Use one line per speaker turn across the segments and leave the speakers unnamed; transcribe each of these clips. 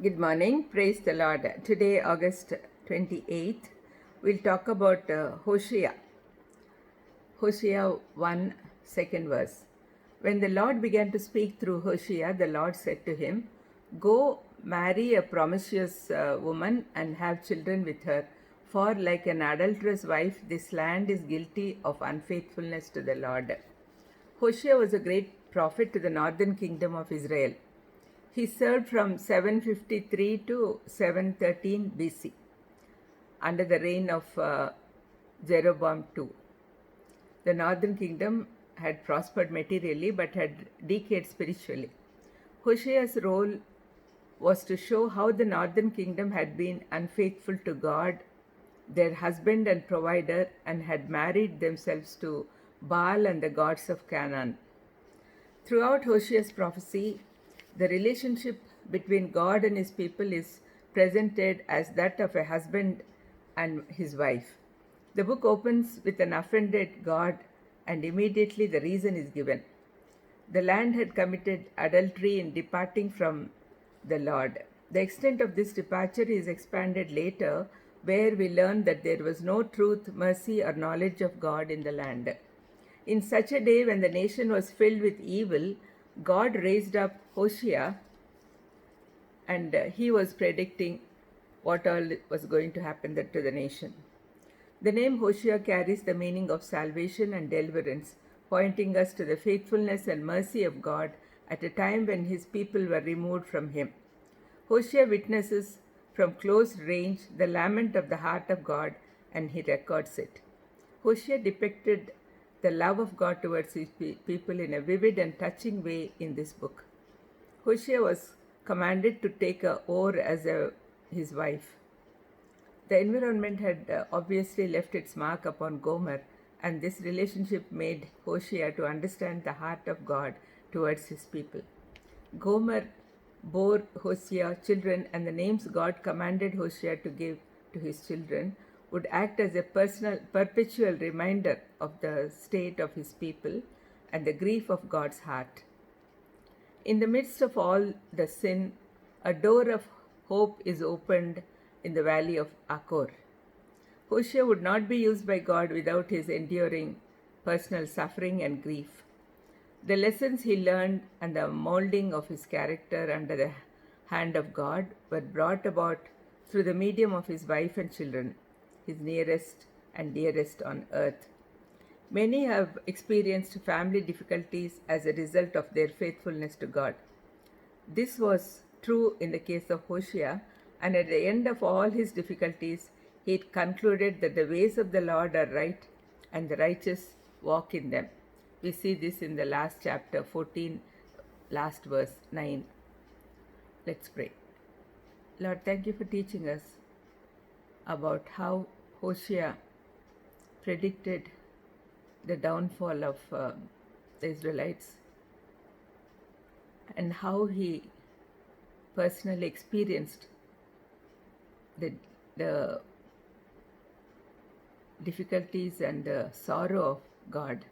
Good morning. Praise the Lord. Today, August 28th, we'll talk about Hosea. Hosea 1, second verse. When the Lord began to speak through Hosea, the Lord said to him, "Go marry a promiscuous woman and have children with her, for like an adulterous wife, this land is guilty of unfaithfulness to the Lord." Hosea was a great prophet to the northern kingdom of Israel. He served from 753 to 713 BC under the reign of Jeroboam II. The northern kingdom had prospered materially but had decayed spiritually. Hosea's role was to show how the northern kingdom had been unfaithful to God, their husband and provider, and had married themselves to Baal and the gods of Canaan. Throughout Hosea's prophecy, the relationship between God and his people is presented as that of a husband and his wife. The book opens with an offended God, and immediately the reason is given. The land had committed adultery in departing from the Lord. The extent of this departure is expanded later, where we learn that there was no truth, mercy, or knowledge of God in the land. In such a day when the nation was filled with evil, God raised up Hosea, and he was predicting what all was going to happen to the nation. The name Hosea carries the meaning of salvation and deliverance, pointing us to the faithfulness and mercy of God at a time when his people were removed from him. Hosea witnesses from close range the lament of the heart of God, and he records it. Hosea depicted the love of God towards his people in a vivid and touching way in this book. Hosea was commanded to take a oar as his wife. The environment had obviously left its mark upon Gomer, and this relationship made Hosea to understand the heart of God towards his people. Gomer bore Hosea children, and the names God commanded Hosea to give to his children would act as a perpetual reminder of the state of his people and the grief of God's heart. In the midst of all the sin, a door of hope is opened in the valley of Achor. Hosea would not be used by God without his enduring personal suffering and grief. The lessons he learned and the molding of his character under the hand of God were brought about through the medium of his wife and children, his nearest and dearest on earth. Many have experienced family difficulties as a result of their faithfulness to God. This was true in the case of Hosea, and at the end of all his difficulties, he concluded that the ways of the Lord are right and the righteous walk in them. We see this in the last chapter 14, last verse 9. Let's pray. Lord, thank you for teaching us about how Hosea predicted the downfall of the Israelites and how he personally experienced the difficulties and the sorrow of God.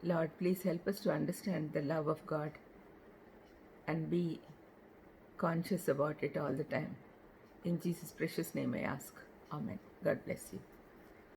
Lord, please help us to understand the love of God and be conscious about it all the time. In Jesus' precious name I ask. Amen. God bless you.